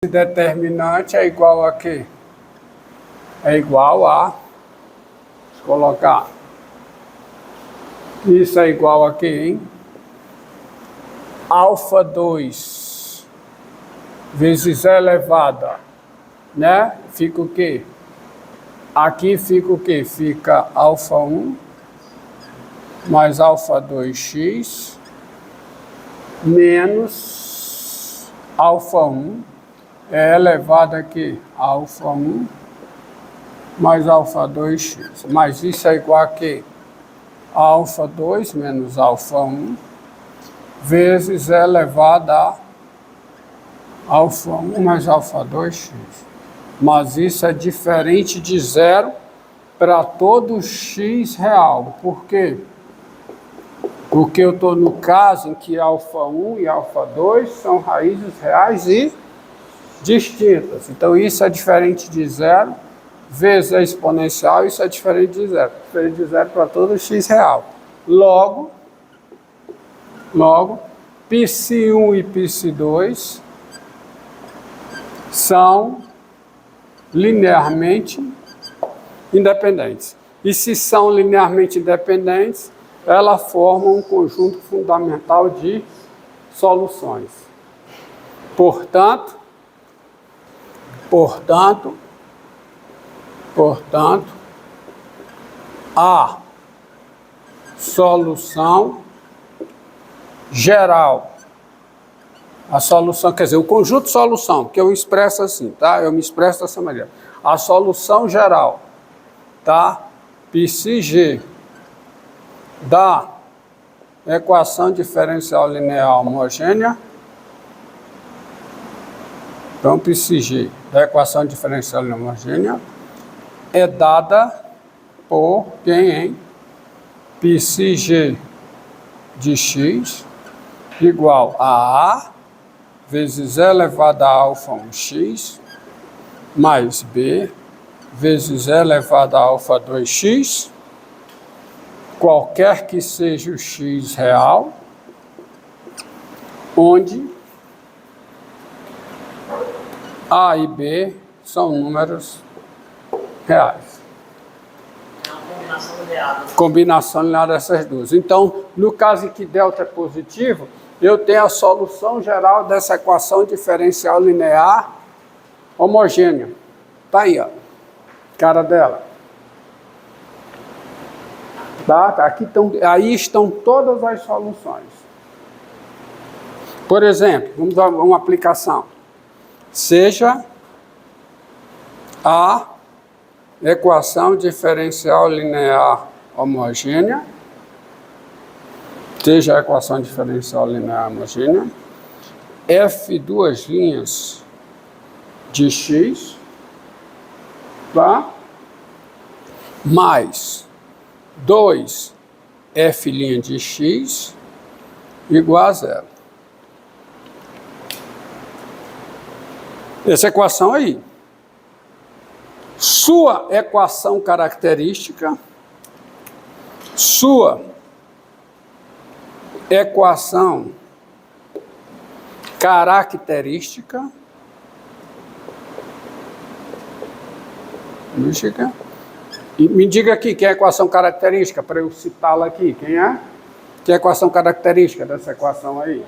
Esse determinante é igual a quê? É igual a, vou colocar, isso é igual a quê, hein? Alfa 2 vezes E elevada, né? Fica o quê? Aqui fica o quê? Fica alfa 1 mais alfa 2x menos alfa 1 é elevado aqui a alfa 1 mais alfa 2x. Mas isso é igual a quê? A alfa 2 menos alfa 1 vezes E elevado a alfa 1 mais alfa 2x. Mas isso é diferente de zero para todo x real. Por quê? Porque eu estou no caso em que alfa 1 e alfa 2 são raízes reais e distintas. Então isso é diferente de zero vezes a exponencial, isso é diferente de zero. Diferente de zero para todo x real. Logo, π1 e π2 são linearmente independentes. E se são linearmente independentes, elas formam um conjunto fundamental de soluções. Portanto, a solução geral, a solução, quer dizer, o conjunto de solução, que eu expresso assim, tá? Eu me expresso dessa maneira. A solução geral, tá? πg da equação diferencial linear homogênea. Então, πg da equação diferencial linear homogênea é dada por quem, hein? πg de x igual a vezes E elevado a alfa 1x mais b vezes E elevado a alfa 2x, qualquer que seja o x real, onde A e B são números reais. Combinação linear dessas duas. Então, no caso em que delta é positivo, eu tenho a solução geral dessa equação diferencial linear homogênea. Tá aí, ó. Cara dela. Tá? Aqui aí estão todas as soluções. Por exemplo, vamos dar uma aplicação. Seja a equação diferencial linear homogênea, seja a equação diferencial linear homogênea, f duas linhas de x, tá? Mais 2 f' de x igual a zero. Essa equação aí. Sua equação característica, e me diga aqui quem é a equação característica, para eu citá-la aqui. Quem é? Que é a equação característica dessa equação aí?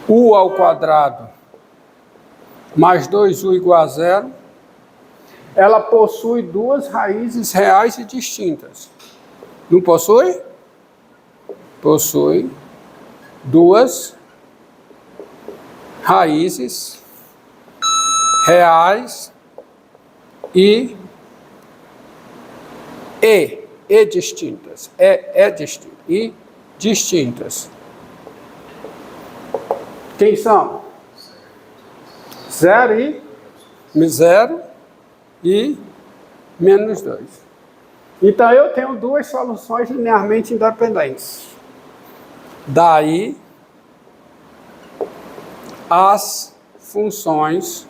U ao quadrado mais 2u igual a zero. Ela possui duas raízes reais e distintas. Não possui? Possui duas raízes reais e distintas. Distintas. E distintas. Quem são? Zero e menos 2. Então, eu tenho duas soluções linearmente independentes. Daí, as funções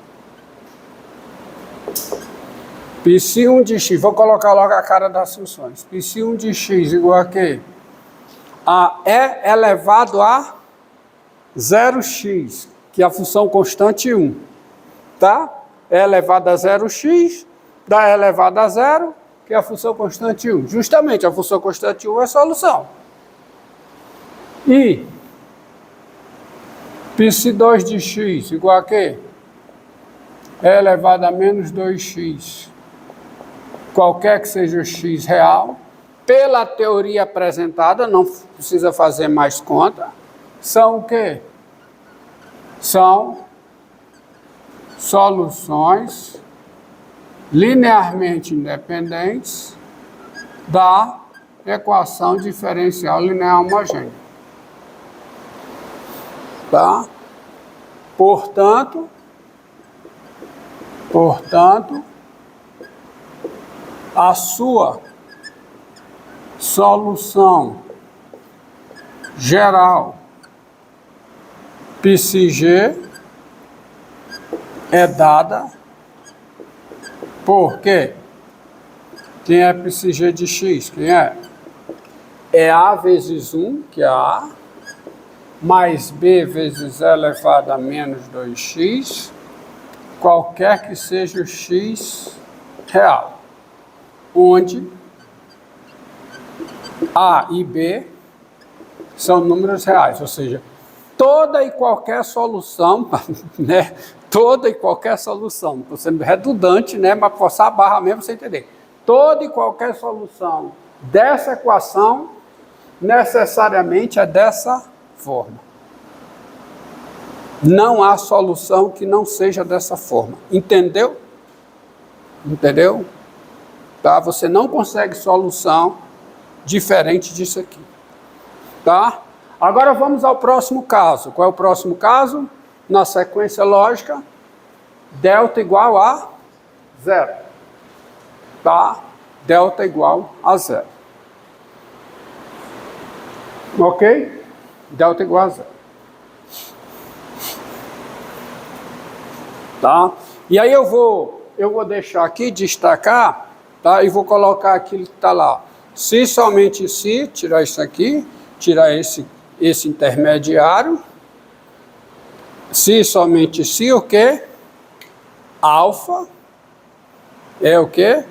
π1 de x, vou colocar logo a cara das funções. π1 de x igual a quê? A E elevado a 0x, que é a função constante 1, tá? E elevado a 0x, dá E elevado a 0, que é a função constante 1. Justamente, a função constante 1 é a solução. E π2 de x igual a quê? E elevado a menos 2x. Qualquer que seja o x real, pela teoria apresentada, não precisa fazer mais conta, são o quê? São soluções linearmente independentes da equação diferencial linear homogênea. Tá? Portanto, a sua solução geral πg é dada por quê? Quem é πg de x? Quem é? É A vezes 1, que é A, mais B vezes E elevado a menos 2x, qualquer que seja o x real, onde A e B são números reais, ou seja, toda e qualquer solução, né? Toda e qualquer solução, estou sendo redundante, né? Mas forçar a barra mesmo para você entender. Toda e qualquer solução dessa equação necessariamente é dessa forma. Não há solução que não seja dessa forma. Entendeu? Entendeu? Tá? Você não consegue solução diferente disso aqui. Tá? Agora vamos ao próximo caso. Qual é o próximo caso? Na sequência lógica, delta igual a 0. Tá? Delta igual a 0. Ok? Delta igual a 0. Tá? E aí eu vou deixar aqui, destacar, tá? E vou colocar aquilo que está lá. Se somente se, tirar isso aqui, tirar esse intermediário. Se somente se, o quê? Alfa é o quê?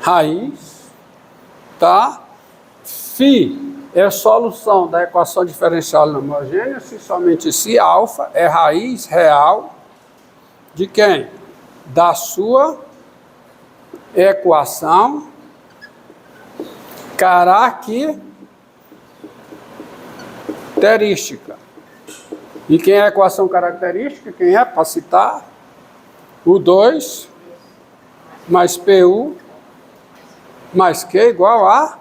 Raiz, tá? Φ é a solução da equação diferencial homogênea, se somente se alfa é raiz real de quem? Da sua equação característica. E quem é a equação característica? Quem é? Para citar, o 2 mais PU mais Q igual a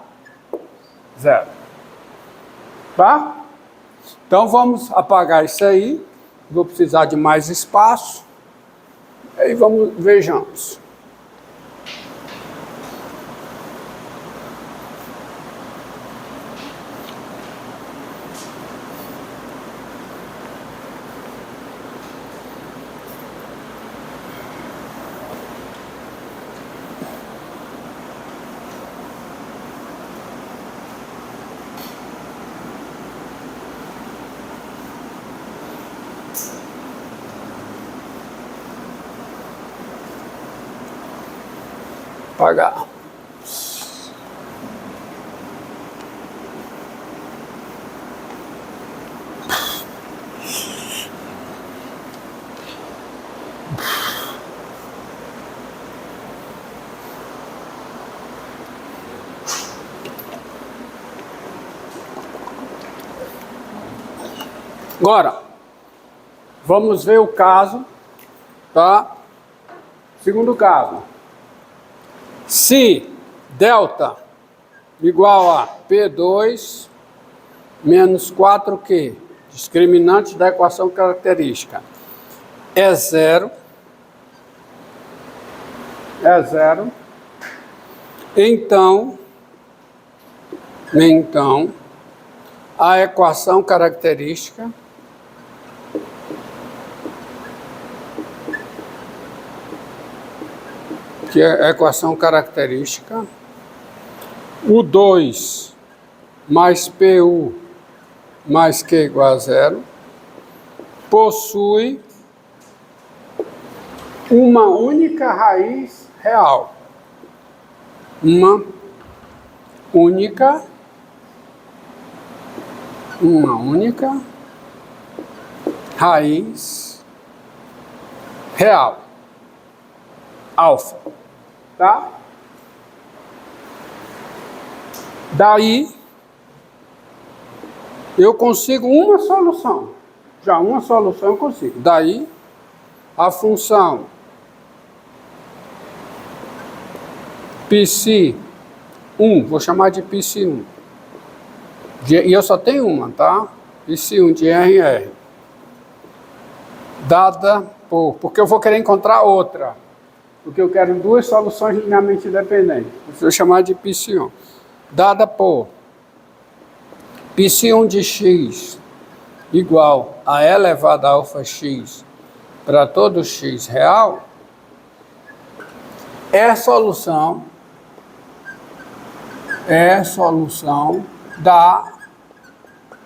0. Tá? Então vamos apagar isso aí. Vou precisar de mais espaço. Aí vejamos. Apagar. Agora, vamos ver o caso, tá? Segundo caso. Se delta igual a P2 menos 4Q, discriminante da equação característica, é zero, então a equação característica que é a equação característica, o 2 mais PU mais Q igual a 0, possui uma única raiz real. Uma única raiz real. Alfa. Tá? Daí, eu consigo uma solução. Já uma solução eu consigo. Daí, a função psi1, vou chamar de psi1. E eu só tenho uma, tá? Psi1 de RR. Dada por... Porque eu vou querer encontrar outra. Porque eu quero duas soluções linearmente independentes. Vou chamar de psi1. Dada por psi1 de x igual a e elevado a alfa x para todo x real, é solução da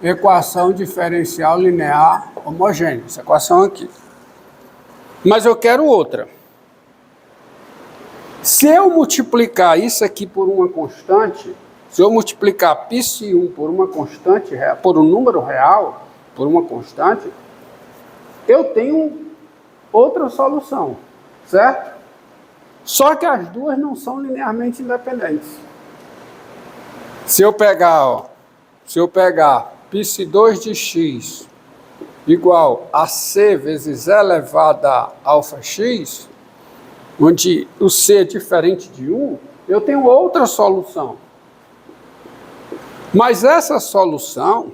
equação diferencial linear homogênea. Essa equação aqui. Mas eu quero outra. Se eu multiplicar isso aqui por uma constante, se eu multiplicar π1 por uma constante, por um número real, por uma constante, eu tenho outra solução, certo? Só que as duas não são linearmente independentes. Se eu pegar π2 de x igual a c vezes e elevado a alfa x, onde o c é diferente de 1, eu tenho outra solução. Mas essa solução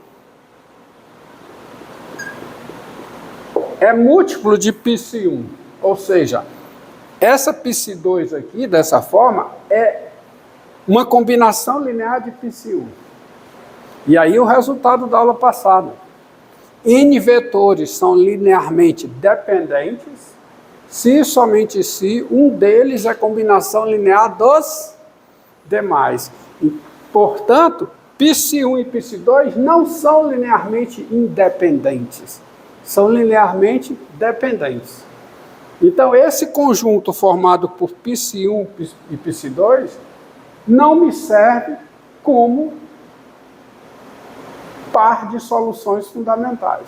é múltiplo de π1, ou seja, essa π2 aqui, dessa forma, é uma combinação linear de π1. E aí o resultado da aula passada. N vetores são linearmente dependentes se e somente se um deles é combinação linear dos demais. E, portanto, π1 e π2 não são linearmente independentes, são linearmente dependentes. Então, esse conjunto formado por π1 e π2 não me serve como par de soluções fundamentais.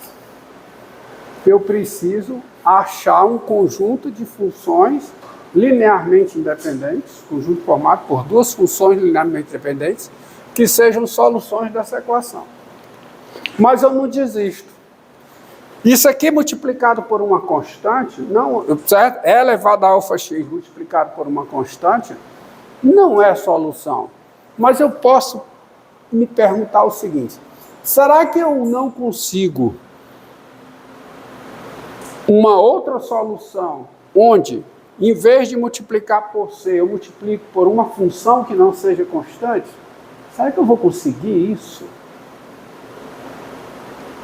Eu preciso achar um conjunto de funções linearmente independentes, conjunto formado por duas funções linearmente independentes, que sejam soluções dessa equação. Mas eu não desisto. Isso aqui multiplicado por uma constante, não, certo? E elevado a alfa x multiplicado por uma constante, não é solução. Mas eu posso me perguntar o seguinte: será que eu não consigo uma outra solução onde, em vez de multiplicar por c, eu multiplico por uma função que não seja constante? Será que eu vou conseguir isso?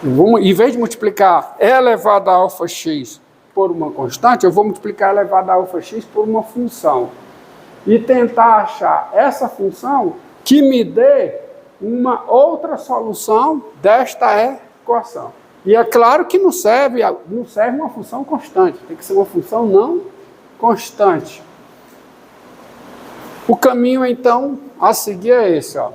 Em vez de multiplicar e elevado a alfa x por uma constante, eu vou multiplicar e elevado a alfa x por uma função. E tentar achar essa função que me dê uma outra solução desta equação. E é claro que não serve uma função constante, tem que ser uma função não constante. O caminho, então, a seguir é esse, ó.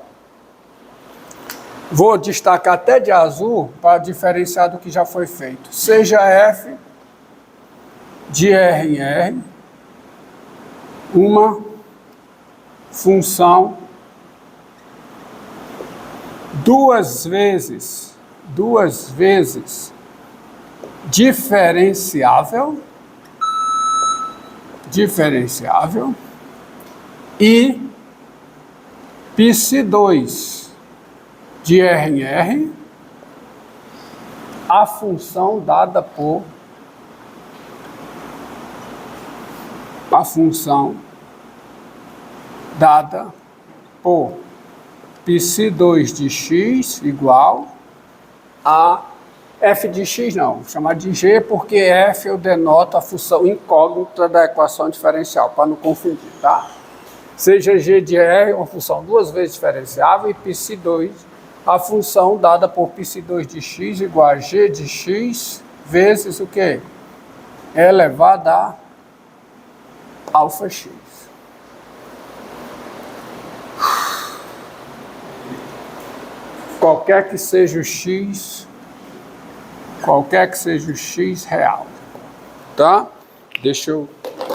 Vou destacar até de azul para diferenciar do que já foi feito. Seja f de R em R uma função duas vezes diferenciável e π2 de R em R, a função dada por π2 de x igual a f de x, não, vou chamar de g, porque f eu denoto a função incógnita da equação diferencial, para não confundir, tá? Seja g de r, uma função duas vezes diferenciável, e π2, a função dada por π2 de x igual a g de x vezes o quê? Elevado a alfa x. Qualquer que seja o x real, tá? Deixa eu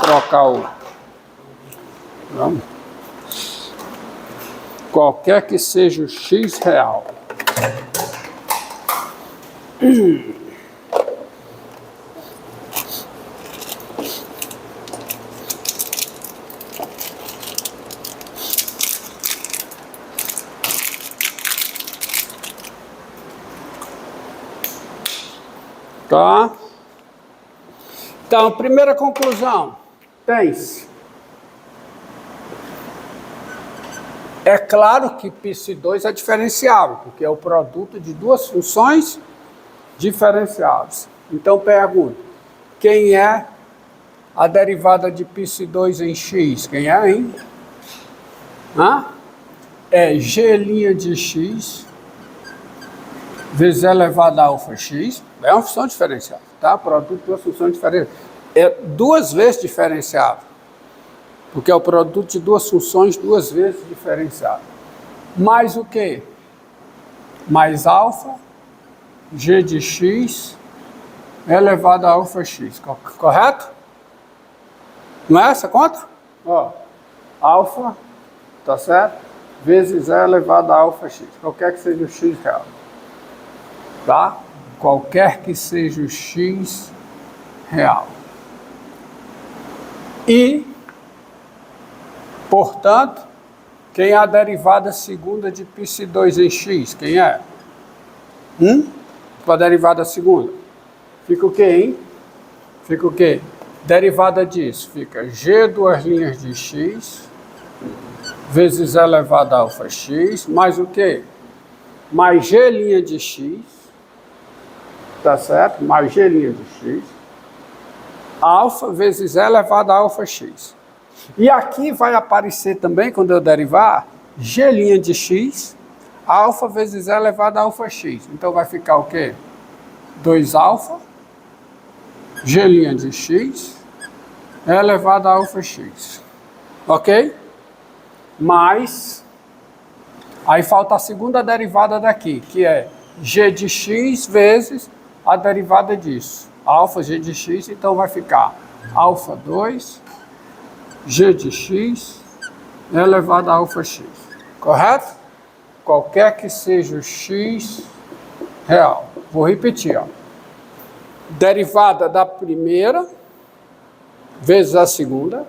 trocar o... Vamos. Qualquer que seja o x real. Tá? Então, primeira conclusão. Tem-se. É claro que π2 é diferenciável, porque é o produto de duas funções diferenciáveis. Então, pergunto, quem é a derivada de π2 em x? Quem é, hein? É g' de x vezes elevado a alfa x. É uma função diferenciável, tá? Produto de duas funções diferentes. É duas vezes diferenciável, porque é o produto de duas funções duas vezes diferenciável. Mais o quê? Mais alfa, g de x, elevado a alfa x. Correto? Não é essa conta? Ó, alfa, tá certo? Vezes e elevado a alfa x. Qualquer que seja o x real. Tá? Qualquer que seja o x real. E, portanto, quem é a derivada segunda de π2 em x? Quem é? Com a derivada segunda. Fica o quê, hein? Fica o quê? Derivada disso. Fica g duas linhas de x vezes elevado a alfa x, mais o quê? Mais g' de x, tá certo? Mais g' de x, alfa vezes elevado a alfa x. E aqui vai aparecer também, quando eu derivar, g' de x, alfa vezes elevado a alfa x. Então vai ficar o quê? 2 alfa, g' de x, elevado a alfa x. Ok? Mais, aí falta a segunda derivada daqui, que é g de x vezes a derivada disso. Alfa, g de x, então vai ficar alfa 2, g de x, elevado a alfa x. Correto? Qualquer que seja o x real. Vou repetir, ó. Derivada da primeira vezes a segunda,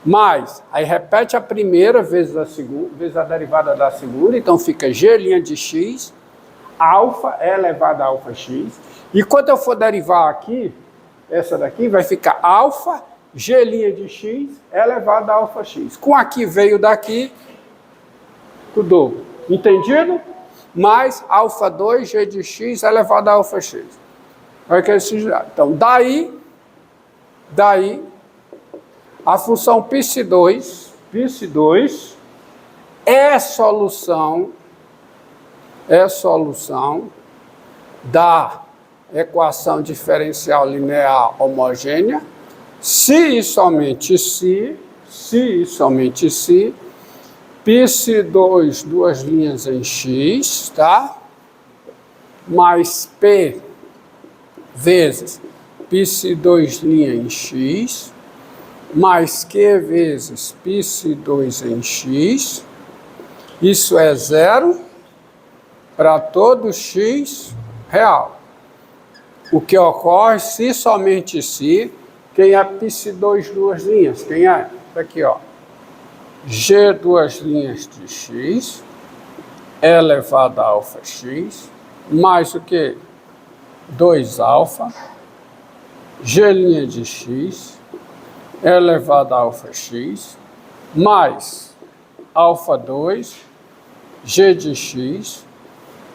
mais, aí repete a primeira vezes a segunda, vezes a derivada da segunda, então fica g' de x, alfa elevado a alfa x, e quando eu for derivar aqui, essa daqui vai ficar alfa, g' de x elevado a alfa x. Com aqui veio daqui, tudo entendido? Mais alfa 2, g de x elevado a alfa x. Então, daí, a função π2 é solução da equação diferencial linear homogênea, se e somente se, π2, duas linhas em x, tá? Mais P vezes π2 linha em x, mais Q vezes π2 em x, isso é zero para todo x real. O que ocorre se somente se, quem é π2 duas linhas? Quem é? Aqui, ó. G duas linhas de x, elevado a alfa x, mais o que? 2 alfa, g' de x, elevado a alfa x, mais alfa 2, g de x,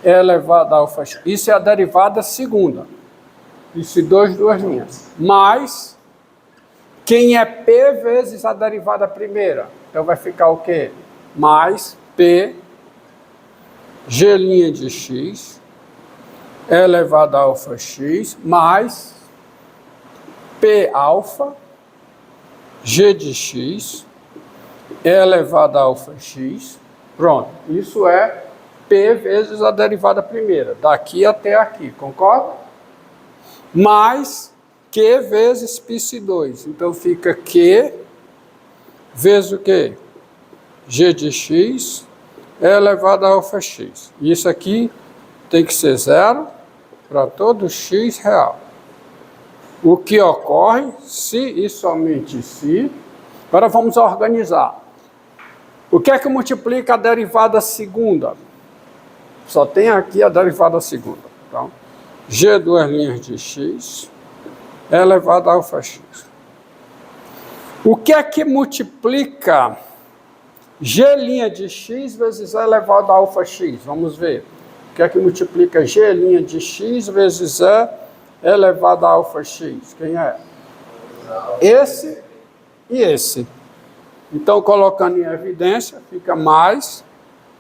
elevado a alfa x. Isso é a derivada segunda. Isso duas linhas. Mais, quem é P vezes a derivada primeira? Então vai ficar o quê? Mais P, g' de x, E elevado a alfa x mais P alfa G de x E elevado a alfa x. Pronto, isso é P vezes a derivada primeira, daqui até aqui, concorda? Mais Q vezes π2. Então fica Q vezes o quê? G de x elevado a alfa x. Isso aqui tem que ser zero para todo x real. O que ocorre se e somente se... Agora vamos organizar. O que é que multiplica a derivada segunda? Só tem aqui a derivada segunda. Então, G duas linhas de x elevado a alfa x. O que é que multiplica G' de x vezes E elevado a alfa x? Vamos ver. O que é que multiplica G' de x vezes E elevado a alfa x? Quem é? Esse e esse. Então, colocando em evidência, fica mais